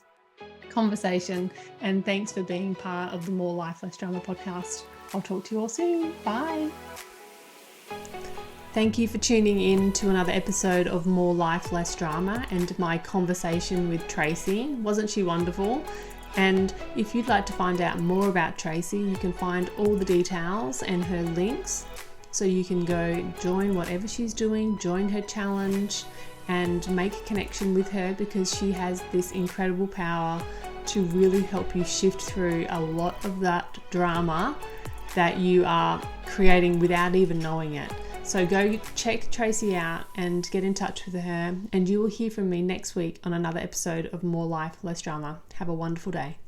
Conversation. And thanks for being part of the More Life, Less Drama podcast. I'll talk to you all soon. Bye. Thank you for tuning in to another episode of More Life, Less Drama and my conversation with Tracy. Wasn't she wonderful? And if you'd like to find out more about Tracy, you can find all the details and her links. So you can go join whatever she's doing, join her challenge and make a connection with her, because she has this incredible power to really help you shift through a lot of that drama that you are creating without even knowing it. So go check Tracy out and get in touch with her, and you will hear from me next week on another episode of More Life, Less Drama. Have a wonderful day.